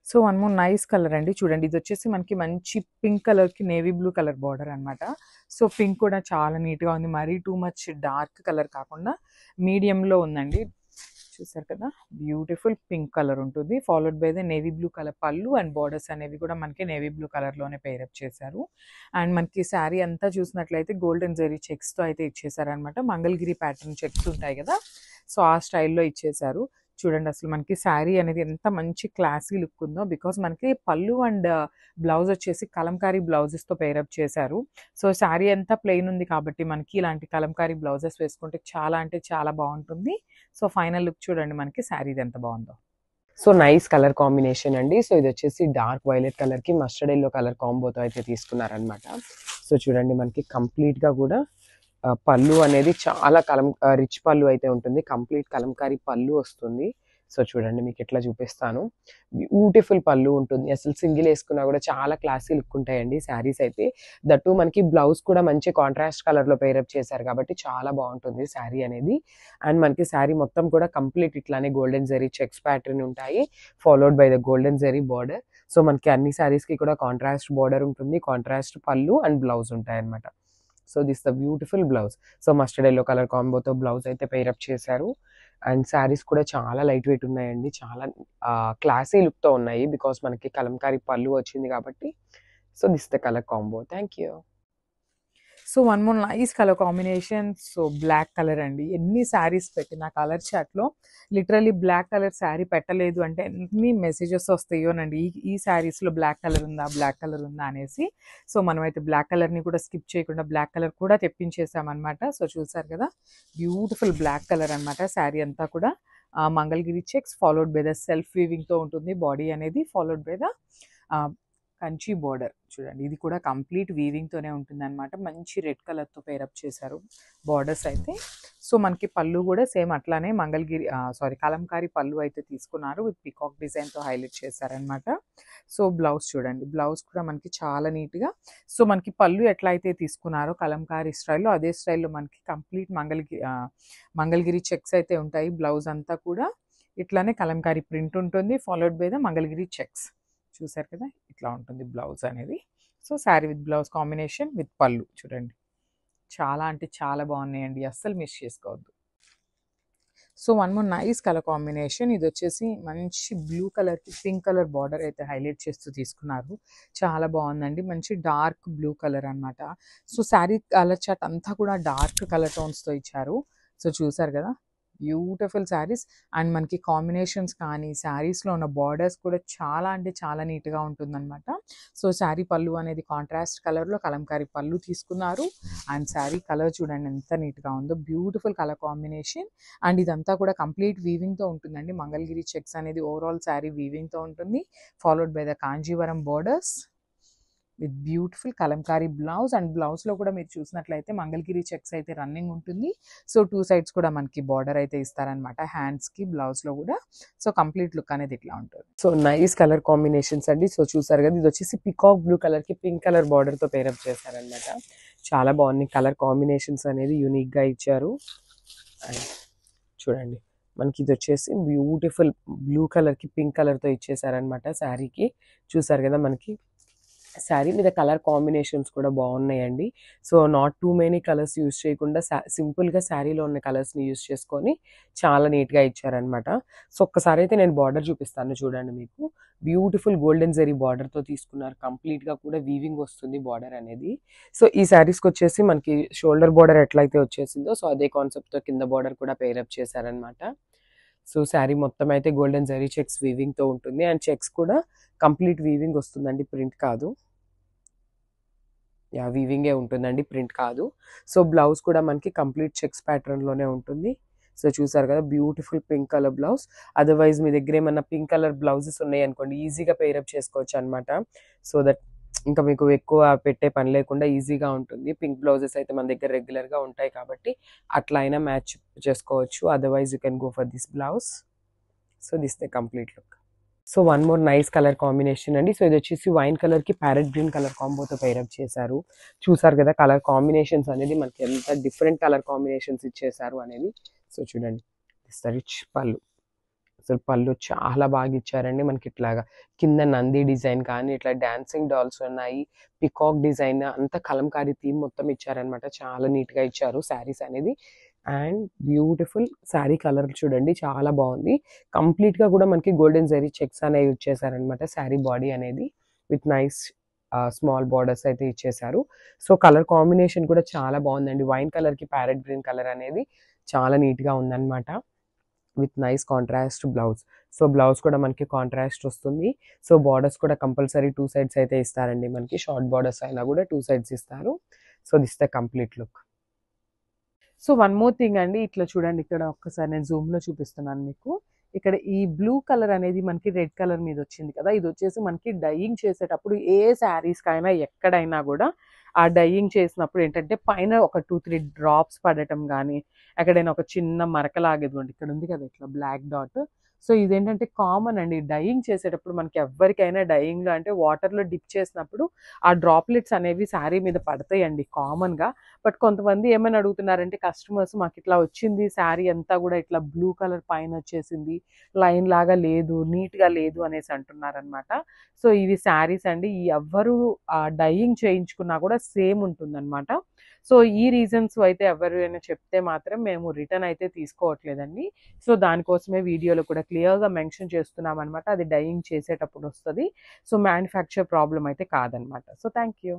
So one more nice colour అండి. చూడండి ఇది వచ్చేసి మనకి మంచి పింక్ కలర్‌కి నేవీ బ్లూ కలర్ బార్డర్ అనమాట. సో పింక్ కూడా చాలా నీట్‌గా ఉంది. మరీ టూ మచ్ డార్క్ కలర్ కాకుండా మీడియంలో ఉందండి. చూసారు కదా! బ్యూటిఫుల్ పింక్ కలర్ ఉంటుంది. Followed by the navy blue colour పళ్ళు అండ్ బార్డర్స్ అనేవి కూడా మనకి నేవీ బ్లూ కలర్‌లోనే పెయిరప్ చేశారు. అండ్ మనకి శారీ అంతా చూసినట్లయితే గోల్డెన్ జరీ చెక్స్‌తో అయితే ఇచ్చేసారనమాట. మంగళగిరి ప్యాటర్న్ చెక్స్ ఉంటాయి కదా! సో ఆ స్టైల్‌లో ఇచ్చేసారు. చూడండి అసలు మనకి శారీ అనేది ఎంత మంచి క్లాసీ లుక్ ఉందో. బికాజ్ మనకి పళ్ళు అండ్ బ్లౌజ్ వచ్చేసి కలంకారీ బ్లౌజెస్‌తో పెయిరప్ చేశారు. సో శారీ అంతా ప్లెయిన్ ఉంది కాబట్టి మనకి ఇలాంటి కలంకారీ బ్లౌజెస్ వేసుకుంటే చాలా అంటే చాలా బాగుంటుంది. సో ఫైనల్ లుక్ చూడండి మనకి శారీది ఎంత బాగుందో. సో నైస్ కలర్ కాంబినేషన్ అండి. సో ఇది వచ్చేసి డార్క్ వైలెట్ కలర్ కి మస్టర్డ్ ఎల్లో కలర్ కాంబోతో అయితే తీసుకున్నారనమాట. సో చూడండి మనకి కంప్లీట్ గా కూడా పళ్ళు అనేది చాలా రిచ్ పళ్ళు అయితే ఉంటుంది. కంప్లీట్ కలంకారీ పళ్ళు వస్తుంది. సో చూడండి మీకు ఎట్లా చూపిస్తాను. బ్యూటిఫుల్ పళ్ళు ఉంటుంది. అసలు సింగిల్ వేసుకున్నా కూడా చాలా క్లాసీ లుక్ ఉంటాయండి శారీస్ అయితే. దట్టు మనకి బ్లౌజ్ కూడా మంచి కాంట్రాస్ట్ కలర్లో పేరప్ చేశారు కాబట్టి చాలా బాగుంటుంది శారీ అనేది. అండ్ మనకి శారీ మొత్తం కూడా కంప్లీట్ ఇట్లానే గోల్డెన్ జరీ చెక్స్ ప్యాటర్న్ ఉంటాయి. Followed by the golden zari border. So మనకి అన్ని శారీస్కి కూడా కాంట్రాస్ట్ బార్డర్ ఉంటుంది, కాంట్రాస్ట్ పళ్ళు అండ్ బ్లౌజ్ ఉంటాయి అనమాట. So this the beautiful blouse. So mustard yellow colour కాంబోతో బ్లౌజ్ అయితే పేరప్ చేశారు. అండ్ శారీస్ కూడా చాలా లైట్ వెయిట్ ఉన్నాయండి. చాలా క్లాసీ లుక్తో ఉన్నాయి. బికాస్ మనకి కలంకారీ పళ్ళు వచ్చింది కాబట్టి. So this the colour combo. Thank you. So one more nice colour combination. So black colour అండి. ఎన్ని శారీస్ పెట్టిన కలర్ చాట్లో లిటరలీ బ్లాక్ కలర్ శారీ పెట్టలేదు అంటే ఎన్ని మెసేజెస్ వస్తాయోనండి. ఈ శారీస్లో బ్లాక్ కలర్ ఉందా, బ్లాక్ కలర్ ఉందా అనేసి. సో మనమైతే బ్లాక్ కలర్ని కూడా స్కిప్ చేయకుండా బ్లాక్ కలర్ కూడా తెప్పించేసామన్నమాట. సో చూసారు కదా, బ్యూటిఫుల్ బ్లాక్ కలర్ అనమాట. శారీ అంతా కూడా Mangalagiri checks followed by the self వీవింగ్తో ఉంటుంది. బాడీ అనేది followed by the Kanchi border. చూడండి ఇది కూడా కంప్లీట్ వీవింగ్తోనే ఉంటుంది అనమాట. మంచి రెడ్ కలర్తో పేరప్ చేశారు బార్డర్స్ అయితే. సో మనకి పళ్ళు కూడా సేమ్ అట్లానే మంగళగిరి కలంకారీ పళ్ళు అయితే తీసుకున్నారు. విత్ పికాక్ డిజైన్తో హైలైట్ చేశారనమాట. సో బ్లౌజ్ చూడండి, బ్లౌజ్ కూడా మనకి చాలా నీట్గా. సో మనకి పళ్ళు ఎట్లా అయితే తీసుకున్నారో కలంకారీ స్టైల్లో అదే స్టైల్లో మనకి కంప్లీట్ మంగళగిరి చెక్స్ అయితే ఉంటాయి. బ్లౌజ్ అంతా కూడా ఇట్లానే కలంకారీ ప్రింట్ ఉంటుంది. Followed by the Mangalagiri checks. చూసారు కదా, ఇట్లా ఉంటుంది బ్లౌజ్ అనేది. So sari with blouse combination with పళ్ళు చూడండి, చాలా అంటే చాలా బాగున్నాయండి. అస్సలు మిస్ చేసుకోవద్దు. So one more nice colour combination. ఇది వచ్చేసి మంచి బ్లూ కలర్కి పింక్ కలర్ బార్డర్ అయితే హైలైట్ చేస్తూ తీసుకున్నారు. చాలా బాగుందండి. మంచి డార్క్ బ్లూ కలర్ అనమాట. సో శారీ కలర్ చాట్ అంతా కూడా డార్క్ కలర్ టోన్స్తో ఇచ్చారు. సో చూసారు కదా, బ్యూటిఫుల్ శారీస్. అండ్ మనకి కాంబినేషన్స్ కానీ శారీస్లో ఉన్న బార్డర్స్ కూడా చాలా అంటే చాలా నీట్గా ఉంటుందన్నమాట. సో శారీ పళ్ళు అనేది కాంట్రాస్ట్ కలర్లో కలంకారీ పళ్ళు తీసుకున్నారు. అండ్ శారీ కలర్ చూడండి ఎంత నీట్గా ఉందో. Beautiful colour combination. అండ్ ఇదంతా కూడా కంప్లీట్ వీవింగ్తో ఉంటుందండి. మంగళగిరి చెక్స్ అనేది ఓవరాల్ శారీ వీవింగ్తో ఉంటుంది. Followed by the Kanjeevaram borders with beautiful Kalamkari blouse. And బ్లౌజ్లో కూడా మీరు చూసినట్లయితే మంగళగిరి చెక్స్ అయితే రన్నింగ్ ఉంటుంది. సో టూ సైడ్స్ కూడా మనకి బార్డర్ అయితే ఇస్తారనమాట హ్యాండ్స్కి, బ్లౌజ్లో కూడా. సో కంప్లీట్ లుక్ అనేది ఇట్లా ఉంటుంది. సో నైస్ కలర్ కాంబినేషన్స్ అండి. సో చూసారు కదా, ఇది వచ్చేసి పికాక్ బ్లూ కలర్కి పింక్ కలర్ బార్డర్తో పేరప్ చేశారనమాట. చాలా బాగున్నాయి కలర్ కాంబినేషన్స్ అనేది యూనిక్గా ఇచ్చారు. అండ్ చూడండి మనకి ఇది వచ్చేసి బ్యూటిఫుల్ బ్లూ కలర్కి పింక్ కలర్తో ఇచ్చేసారనమాట శారీకి. చూసారు కదా, మనకి శారీ మీద కలర్ కాంబినేషన్స్ కూడా బాగున్నాయండి. So not too many colours use చేయకుండా సింపుల్గా శారీలో ఉన్న కలర్స్ని యూస్ చేసుకొని చాలా నీట్గా ఇచ్చారనమాట. సో ఒక్కసారి అయితే నేను బార్డర్ చూపిస్తాను చూడండి. మీకు బ్యూటిఫుల్ గోల్డెన్ జరీ బార్డర్తో తీసుకున్నారు. కంప్లీట్గా కూడా వీవింగ్ వస్తుంది బార్డర్ అనేది. సో ఈ శారీస్కి వచ్చేసి మనకి షోల్డర్ బార్డర్ ఎట్లయితే వచ్చేసిందో సో అదే కాన్సెప్ట్తో కింద బార్డర్ కూడా పేరప్ చేశారనమాట. సో శారీ మొత్తం అయితే గోల్డెన్ జరీ చెక్స్ వీవింగ్తో ఉంటుంది. అండ్ చెక్స్ కూడా కంప్లీట్ వీవింగ్ వస్తుందండి, ప్రింట్ కాదు. వీవింగే ఉంటుందండి, ప్రింట్ కాదు. సో బ్లౌజ్ కూడా మనకి కంప్లీట్ చెక్స్ ప్యాటర్న్లోనే ఉంటుంది. సో చూసారు కదా, beautiful pink colour blouse. Otherwise మీ దగ్గర ఏమన్నా పింక్ కలర్ బ్లౌజెస్ ఉన్నాయి అనుకోండి, ఈజీగా పేరప్ చేసుకోవచ్చు అనమాట. సో దట్ ఇంకా మీకు ఎక్కువ పెట్టే పని లేకుండా ఈజీగా ఉంటుంది. పింక్ బ్లౌజెస్ అయితే మన దగ్గర రెగ్యులర్గా ఉంటాయి కాబట్టి అట్లా అయినా మ్యాచ్ చేసుకోవచ్చు. Otherwise you can go for this blouse. So this the complete look. So one more nice colour combination అండి. సో ఇది వచ్చేసి వైన్ కలర్కి ప్యారెట్ గ్రీన్ కలర్ కాంబోతో పేరప్ చేశారు. చూసారు కదా కలర్ కాంబినేషన్స్ అనేది మనకి ఎంత డిఫరెంట్ కలర్ కాంబినేషన్స్ ఇచ్చేసారు అనేది. సో చూడండి, దిస్ ద రిచ్ పళ్ళు. అసలు పళ్ళు చాలా బాగా ఇచ్చారండి మనకి. ఇట్లాగా కింద నంది డిజైన్ కానీ ఇట్లా డాన్సింగ్ డాల్స్ ఉన్నాయి, పికాక్ డిజైన్ అంతా కలంకారీ థీమ్ మొత్తం ఇచ్చారనమాట. చాలా నీట్గా ఇచ్చారు శారీస్ అనేది. అండ్ బ్యూటిఫుల్ శారీ కలర్ చూడండి చాలా బాగుంది. కంప్లీట్గా కూడా మనకి గోల్డెన్ జరీ చెక్స్ అనేవి యూజ్ చేశారనమాట శారీ బాడీ అనేది. విత్ నైస్ స్మాల్ బార్డర్స్ అయితే ఇచ్చేసారు. సో కలర్ కాంబినేషన్ కూడా చాలా బాగుందండి. వైన్ కలర్కి ప్యారెట్ గ్రీన్ కలర్ అనేది చాలా నీట్గా ఉందన్నమాట. With nice contrast blouse. So blouse కూడా మనకి కాంట్రాస్ట్ వస్తుంది. సో బార్డర్స్ కూడా కంపల్సరీ 2 సైడ్స్ అయితే ఇస్తారండి మనకి. షార్ట్ బార్డర్స్ అయినా కూడా 2 సైడ్స్ ఇస్తారు. So this the complete look. So one more thing అండి, ఇట్లా చూడండి, ఇక్కడ ఒక్కసారి నేను జూమ్లో చూపిస్తున్నాను మీకు. ఇక్కడ ఈ బ్లూ కలర్ అనేది మనకి రెడ్ కలర్ మీద వచ్చింది కదా, ఇది వచ్చేసి మనకి డైయింగ్ చేసేటప్పుడు ఏ శారీస్కైనా ఎక్కడైనా కూడా ఆ డైయింగ్ చేసినప్పుడు ఏంటంటే పైన ఒక 2-3 డ్రాప్స్ పడటం కానీ, ఎక్కడైనా ఒక చిన్న మరకలాగేది ఇక్కడ ఉంది కదా ఇట్లా బ్లాక్ డాట్. సో ఇదేంటంటే కామన్ అండి, డైయింగ్ చేసేటప్పుడు మనకి ఎవరికైనా డైయింగ్లో అంటే వాటర్లో డిప్ చేసినప్పుడు ఆ డ్రాప్లెట్స్ అనేవి శారీ మీద పడతాయండి కామన్గా. బట్ కొంతమంది ఏమని అడుగుతున్నారంటే కస్టమర్స్, మాకు ఇట్లా వచ్చింది శారీ అంతా కూడా ఇట్లా బ్లూ కలర్ పైన వచ్చేసింది, లైన్ లాగా లేదు, నీట్గా లేదు అనేసి అంటున్నారనమాట. సో ఇవి శారీస్ అండి, ఎవ్వరు డైయింగ్ చేయించుకున్నా కూడా సేమ్ ఉంటుందన్నమాట. సో ఈ రీజన్స్ అయితే ఎవరైనా చెప్తే మాత్రం మేము రిటర్న్ అయితే తీసుకోవట్లేదండి. సో దానికోసమే వీడియోలో కూడా క్లియర్గా మెన్షన్ చేస్తున్నాం అనమాట, అది డైయింగ్ చేసేటప్పుడు వస్తుంది. సో మ్యానుఫ్యాక్చర్ ప్రాబ్లం అయితే కాదనమాట. So thank you.